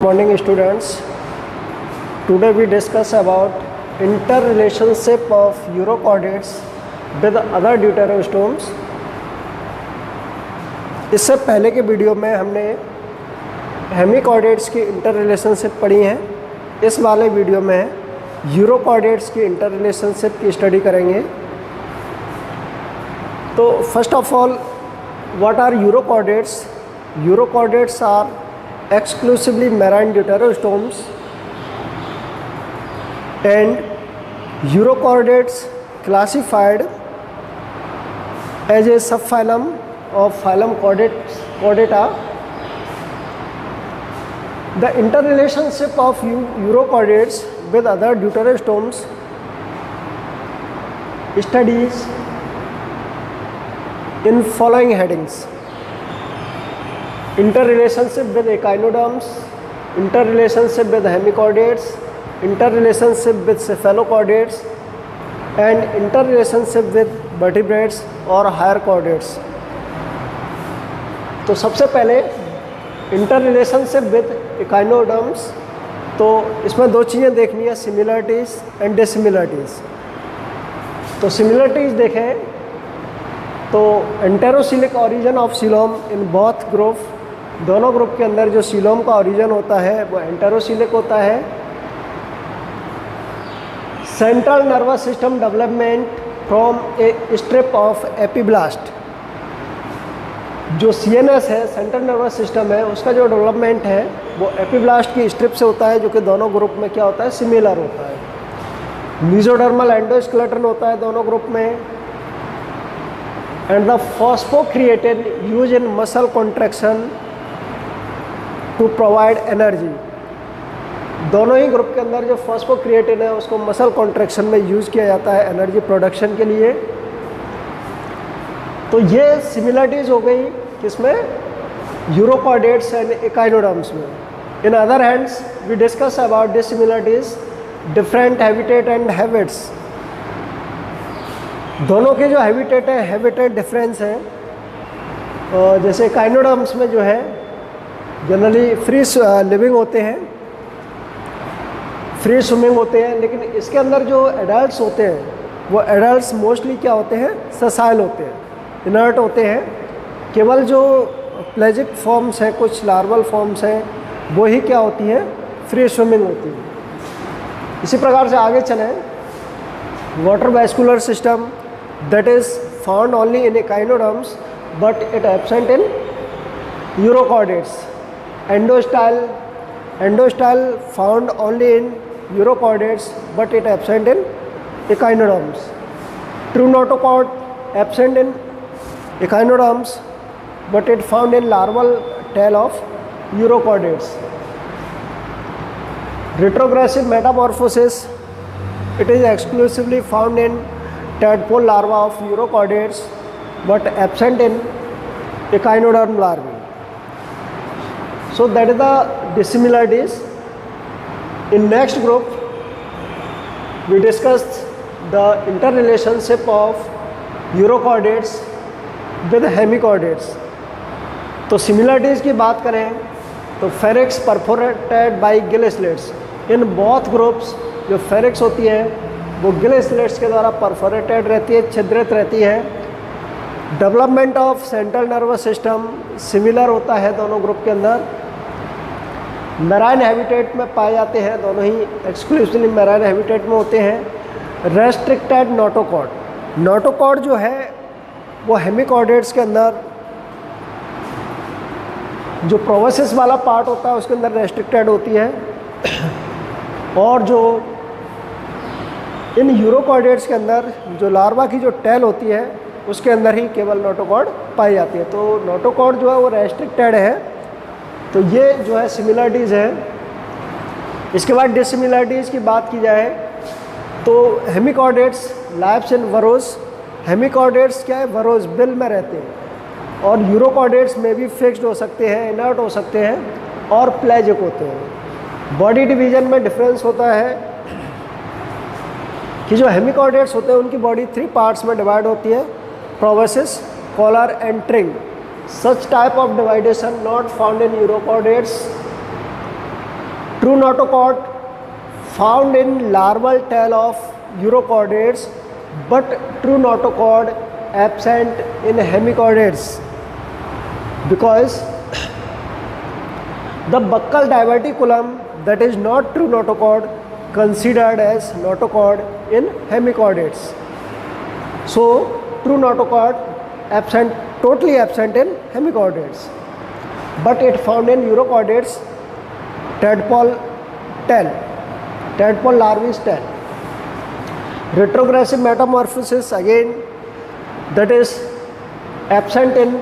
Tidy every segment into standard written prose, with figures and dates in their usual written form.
Morning students. Today we discuss about interrelationship of urochordates with other deuterostomes. इससे पहले के video में हमने हेमिकॉर्डेट्स की इंटररिलेशनशिप पढ़ी है। इस वाले वीडियो में यूरोकॉर्डेट्स की इंटररिलेशनशिप की स्टडी करेंगे। तो first of all, what are urochordates? Urochordates are exclusively marine deuterostomes, and urochordates classified as a subphylum of phylum Chordata. The interrelationship of urochordates with other deuterostomes studies in following headings: interrelationship with echinoderms, interrelationship with hemichordates, interrelationship with cephalochordates, and interrelationship with vertebrates or higher chordates. तो सबसे पहले interrelationship with echinoderms, तो इसमें दो चीज़ें देखनी है, similarities and dissimilarities. तो similarities देखें तो enterocoelic origin of coelom in both group, दोनों ग्रुप के अंदर जो सीलोम का ओरिजिन होता है वो एंटेरोसीलिक होता है। Central nervous system development from A strip of epiblast, जो सीएनएस है, सेंट्रल नर्वस सिस्टम है, उसका जो डेवलपमेंट है वो एपिब्लास्ट की स्ट्रिप से होता है, जो कि दोनों ग्रुप में क्या होता है, सिमिलर होता है। मीजोडर्मल एंडोस्केलेटन होता है दोनों ग्रुप में। And the phosphocreatine use in muscle contraction to provide energy, दोनों ही ग्रुप के अंदर जो फॉस्फोक्रिएटिन है उसको मसल कॉन्ट्रैक्शन में यूज़ किया जाता है एनर्जी प्रोडक्शन के लिए। तो ये सिमिलरिटीज़ हो गई किसमें, यूरोकॉर्डेट्स एंड एकाइनोडर्म्स में। In other hands we discuss about dissimilarities, different habitat and habits. दोनों के जो हैबिटेट है, हैबिटेट डिफरेंस है। जैसे एकाइनोडर्म्स में जो है जनरली फ्री लिविंग होते हैं, फ्री स्विमिंग होते हैं, लेकिन इसके अंदर जो एडल्ट्स होते हैं वो एडल्ट्स मोस्टली क्या होते हैं, ससाइल होते हैं, इनर्ट होते हैं। केवल जो प्लेजिक फॉर्म्स हैं, कुछ लार्वल फॉर्म्स हैं, वो ही क्या होती हैं, फ्री स्विमिंग होती है। इसी प्रकार से आगे चलें, water vascular system that is found only in echinoderms but it absent in urochordates. Endostyle found only in urochordates but it absent in echinoderms. True notochord absent in echinoderms but it found in larval tail of urochordates. Retrogressive Metamorphosis, it is exclusively found in tadpole larva of urochordates but absent in echinoderm larvae. So that is the dissimilarities. In next group we discussed the interrelationship of urochordates with hemichordates. तो similarities की बात करें तो pharynx perforated by gill slits. In both groups जो फेरिक्स होती है वो Gill slates के द्वारा परफोरेटेड रहती है, छिद्रित रहती है। Development of central nervous system similar होता है दोनों ग्रुप के अंदर। मैराइन हैबिटेट में पाए जाते हैं, दोनों ही एक्सक्लूसिवली मैराइन हैबिटेट में होते हैं। रेस्ट्रिक्टेड नोटोकॉर्ड, नोटोकॉर्ड जो है वो हेमिकॉर्डेट्स के अंदर जो प्रोबोसिस वाला पार्ट होता है उसके अंदर रेस्ट्रिक्टेड होती है, और जो इन यूरोकॉर्डेट्स के अंदर जो लार्वा की जो टेल होती है उसके अंदर ही केवल नोटोकॉर्ड पाई जाती है। तो नोटोकॉर्ड जो है वो रेस्ट्रिक्टेड है। तो ये जो है सिमिलरिटीज़ है। इसके बाद डिसिमिलरिटीज़ की बात की जाए तो हेमिकॉर्डेट्स लाइव्स इन वरोज। हेमिकॉर्डेट्स क्या है, वरोज बिल में रहते हैं, और यूरोकॉर्डेट्स में भी फिक्स्ड हो सकते हैं, इनर्ट हो सकते हैं और प्लेजिक होते हैं। बॉडी डिवीजन में डिफरेंस होता है कि जो हेमिकॉर्डेट्स होते हैं उनकी बॉडी 3 पार्ट्स में डिवाइड होती है, proboscis, collar and trunk. Such type of dividation not found in urochordates. True notochord found in larval tail of urochordates, but true notochord absent in hemichordates because the buccal diverticulum, that is not true notochord, considered as notochord in hemichordates. So true notochord absent, totally absent in hemichordates, but it found in urochordates. Tadpole tail, tadpole larvae tail. Retrogressive metamorphosis, again, that is absent in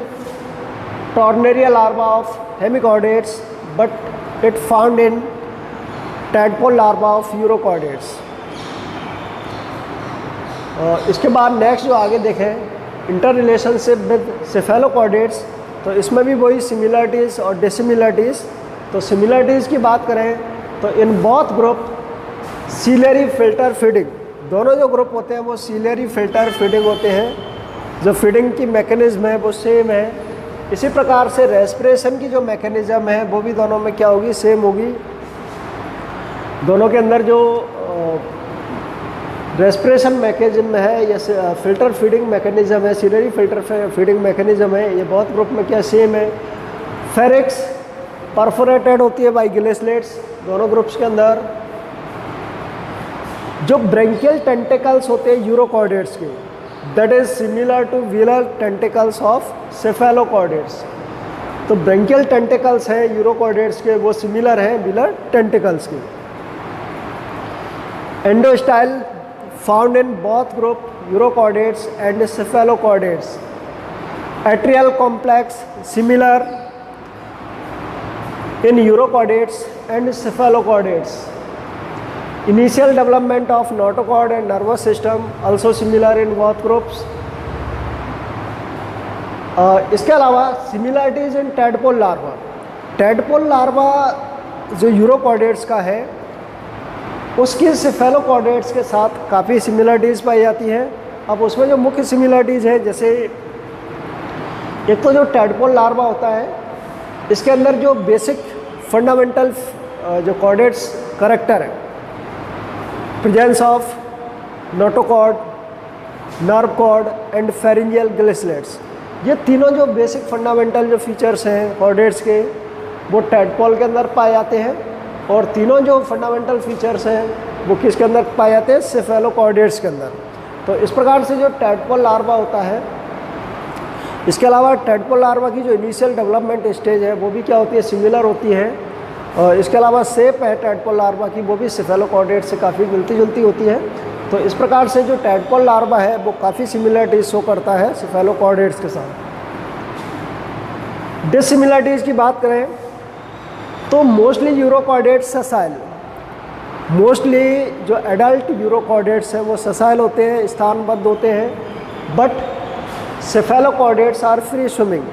Tornaria larva of hemichordates, but it found in tadpole larva of urochordates. इसके बाद next जो आगे देखें inter relationship with सेफेलोकॉर्डेट्स, तो इसमें भी वही similarities और डिसिमिलरिटीज़। तो सिमिलरिटीज़ की बात करें तो in both group ciliary filter feeding, दोनों जो ग्रुप होते हैं वो सीलरी फिल्टर फीडिंग होते हैं। जो फीडिंग की मैकेनिज्म है वो सेम है। इसी प्रकार से रेस्पिरेशन की जो मैकेनिज्म है वो भी दोनों में क्या होगी, सेम होगी। दोनों के अंदर जो रेस्पिरेशन मैकेनिज्म है या फिल्टर फीडिंग मैकेनिज्म है, सीलरी फिल्टर फीडिंग मैकेनिज्म है, ये बहुत ग्रुप में क्या सेम है। फेरिक्स परफोरेटेड होती है बाई गिलेस्लेट्स दोनों ग्रुप्स के अंदर। जो ब्रेंकियल टेंटिकल्स होते हैं यूरोकॉर्डेट्स के, that is similar to velar tentacles of cephalochordates. तो ब्रेंकियल टेंटिकल्स हैं यूरोकॉर्डेट्स के, वो सिमिलर हैं व्हीलर टेंटिकल्स के। Endostyle found in both group urochordates and cephalochordates. Atrial complex similar in urochordates and cephalochordates. Initial development of notochord and nervous system also similar in both groups. इसके अलावा similarities in tadpole larva. Tadpole larva जो urochordates का है उसकी सेफेलोकॉर्डेट्स के साथ काफ़ी similarities पाई जाती हैं। अब उसमें जो मुख्य सिमिलरिटीज़ है, जैसे एक तो जो टैडपोल लार्वा होता है इसके अंदर जो बेसिक फंडामेंटल जो कॉर्डेट्स करेक्टर है, presence of notochord, nerve cord and pharyngeal gill slits, ये तीनों जो बेसिक फंडामेंटल जो फीचर्स हैं कॉर्डेट्स के वो टैडपोल के अंदर पाए जाते हैं। और तीनों जो फंडामेंटल फीचर्स हैं वो किसके अंदर पाए जाते हैं, सेफेलोकॉर्डेट्स के अंदर। तो इस प्रकार से जो टैडपोल लार्वा होता है, इसके अलावा टैडपोल लार्वा की जो इनिशियल डेवलपमेंट स्टेज है वो भी क्या होती है, सिमिलर होती है। और इसके अलावा शेप है टैडपोल लार्वा की वो भी सेफेलोकॉर्डेट्स से काफ़ी मिलती जुलती होती है। तो इस प्रकार से जो टैडपोल लार्वा है वो काफ़ी सिमिलरिटीज शो करता है सेफेलोकॉर्डेट्स के साथ। डिसिमिलरिटीज़ की बात करें तो मोस्टली यूरोकॉर्डेट्स ससाइल, मोस्टली जो एडल्ट यूरोकॉर्डेट्स हैं वो ससाइल होते हैं, स्थानबद्ध होते हैं, but cephalochordates are free swimming.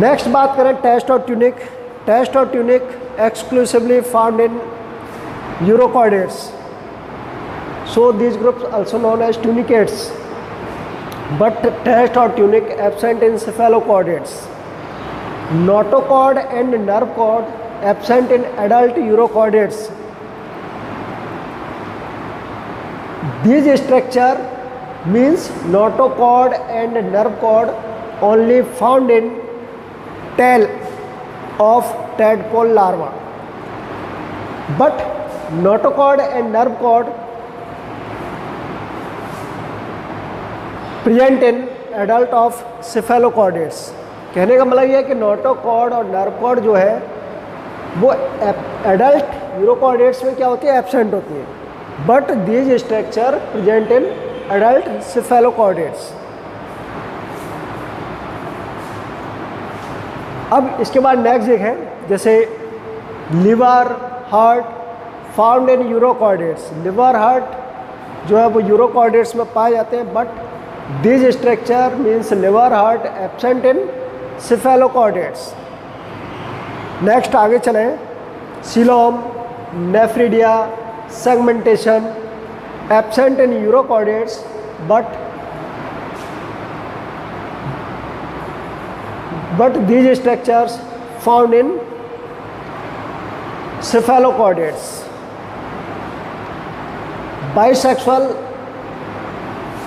Next बात करें टेस्ट और ट्यूनिक। टेस्ट और tunic exclusively found in urochordates, so these groups also known as tunicates, but test और tunic absent in cephalochordates. Notochord and nerve cord absent in adult urochordates. These structure means notochord and nerve cord only found in tail of tadpole larva, but notochord and nerve cord present in adult of cephalochordates. कहने का मतलब ये है कि notochord और nerve cord जो है वो एडल्ट यूरोकॉर्डेट्स में क्या होती है, एब्सेंट होती है, but these structure present in adult cephalochordates. अब इसके बाद नेक्स्ट देखें, जैसे liver heart found in urochordates. Liver heart जो है वो यूरोकॉर्डेट्स में पाए जाते हैं, but these structure means liver heart absent in cephalochordates. Next आगे चलें, coelom, nephridia, segmentation absent in urochordates, but these structures found in cephalochordates. Bisexual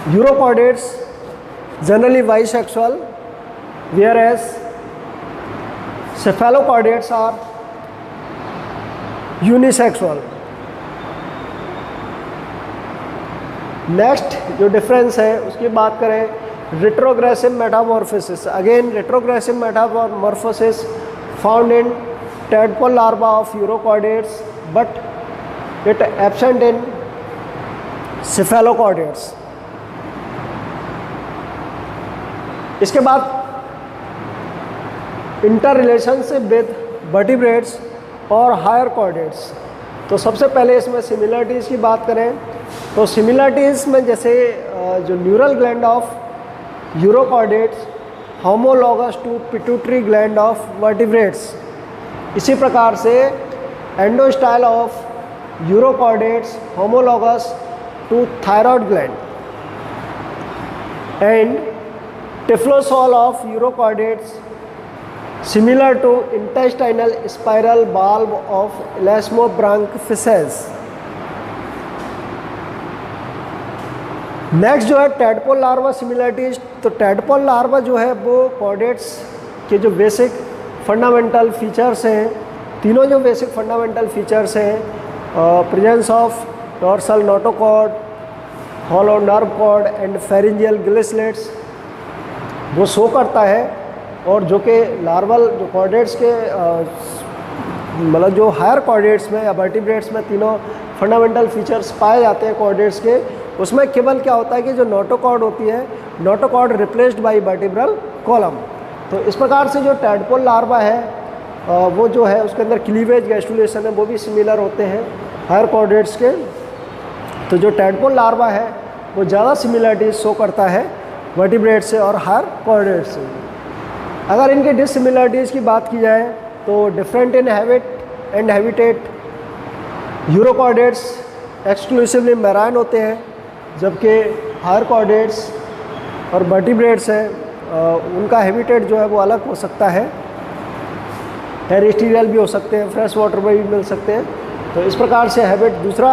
urochordates generally bisexual, whereas cephalochordates are unisexual. Next जो difference है उसकी बात करें, retrogressive Metamorphosis. Again retrogressive Metamorphosis found in tadpole larva of urochordates, but it absent in cephalochordates. इसके बाद inter relationship with vertebrates और higher chordates. तो सबसे पहले इसमें सिमिलरिटीज़ की बात करें तो सिमिलरिटीज़ में जैसे जो neural gland of urochordates homologous to pituitary gland of vertebrates, इसी प्रकार से endostyle of urochordates homologous to thyroid gland, and typhlosole of urochordates similar to intestinal spiral bulb of elasmobranchiales. Next जो है टैडपोल लार्वा सिमिलरिटीज. तो tadpole larva जो है वो chordates के जो बेसिक फंडामेंटल फीचर्स हैं, तीनों जो बेसिक फंडामेंटल फीचर्स हैं, presence of dorsal notochord, hollow nerve cord and pharyngeal gill slits, वो शो करता है. और जो कि लार्वल जो कॉर्डेट्स के मतलब जो हायर कॉर्डेट्स में या वर्टिब्रेट्स में तीनों फंडामेंटल फीचर्स पाए जाते हैं कॉर्डेट्स के, उसमें केवल क्या होता है कि जो नोटोकॉर्ड होती है, notochord replaced by vertebral column. तो इस प्रकार से जो टैडपोल लार्वा है वो जो है उसके अंदर क्लीवेज गैस्ट्रुलेशन है वो भी सिमिलर होते हैं हायर कॉर्डेट्स के. तो जो टैडपोल लार्वा है वो ज़्यादा सिमिलरिटीज शो करता है वर्टिब्रेट से और हायर कॉर्डेट्स से. अगर इनके डिससिमिलरिटीज़ की बात की जाए तो different in habit and habitat. Urochordates exclusively marine होते हैं, जबकि हायर कॉर्डेट्स और वर्टिब्रेट्स हैं उनका हैबिटेट जो है वो अलग हो सकता है, टेरेस्ट्रियल भी हो सकते हैं, फ्रेश वाटर में भी मिल सकते हैं. तो इस प्रकार से हैबिट. दूसरा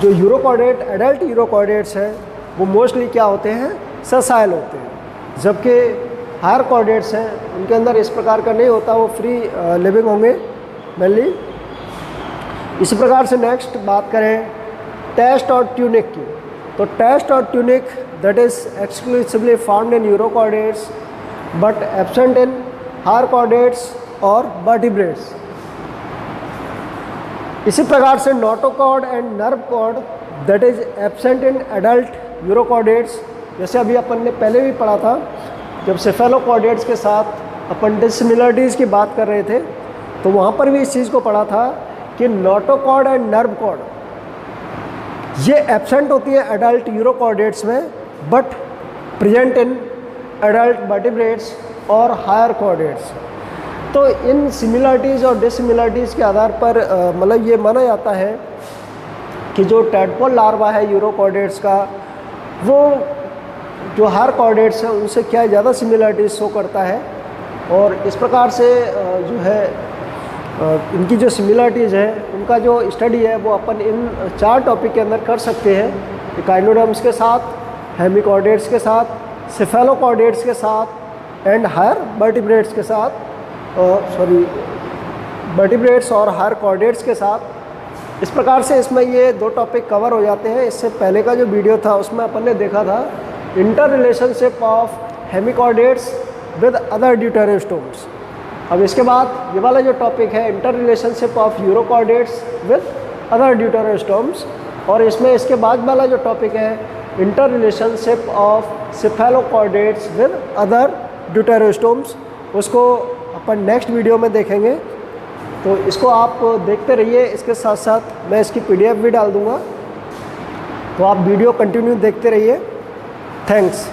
जो यूरोकॉर्डेट एडल्ट यूरोकॉर्डेट्स हैं वो मोस्टली क्या होते हैं, ससाइल होते हैं, जबकि हायर कॉर्डेट्स हैं उनके अंदर इस प्रकार का नहीं होता, वो फ्री लिविंग होंगे मेनली. इसी प्रकार से नेक्स्ट बात करें टेस्ट और ट्यूनिक की. तो टेस्ट और tunic that is exclusively found in urochordates but absent in higher chordates और वर्टिब्रेट्स. इसी प्रकार से notochord and nerve cord that is absent in adult urochordates. जैसे अभी अपन ने पहले भी पढ़ा था जब सेफेलोकॉर्डेट्स के साथ अपन डिससिमिलरिटीज़ की बात कर रहे थे, तो वहाँ पर भी इस चीज़ को पढ़ा था कि नोटोकॉर्ड एंड नर्व कॉर्ड ये एब्सेंट होती है एडल्ट यूरोकॉर्डेट्स में but present in adult vertebrates और हायर कॉर्डेट्स. तो इन सिमिलरिटीज़ और डिससिमिलरिटीज़ के आधार पर मतलब ये माना जाता है कि जो टैडपोल लार्वा है यूरोकॉर्डेट्स का वो जो हायर कॉर्डेट्स हैं उनसे क्या ज़्यादा सिमिलरिटीज शो करता है. और इस प्रकार से जो है इनकी जो सिमिलरिटीज़ है उनका जो स्टडी है वो अपन इन 4 टॉपिक के अंदर कर सकते हैं. इकाइनोडर्म्स के साथ, हेमिकॉर्डेट्स के साथ, सेफेलोकॉर्डेट्स के साथ एंड हायर वर्टिब्रेट्स के साथ, वर्टिब्रेट्स और हायर कॉर्डेट्स के साथ. इस प्रकार से इसमें ये 2 टॉपिक कवर हो जाते हैं. इससे पहले का जो वीडियो था उसमें अपन ने देखा था interrelationship of hemichordates with other deuterostomes. अब इसके बाद ये वाला जो टॉपिक है interrelationship of urochordates with other deuterostomes, और इसमें इसके बाद वाला जो टॉपिक है interrelationship of cephalochordates with other deuterostomes, उसको अपन नेक्स्ट वीडियो में देखेंगे. तो इसको आप देखते रहिए. इसके साथ साथ मैं इसकी PDF भी डाल दूँगा, तो आप वीडियो कंटिन्यू देखते रहिए. थैंक्स.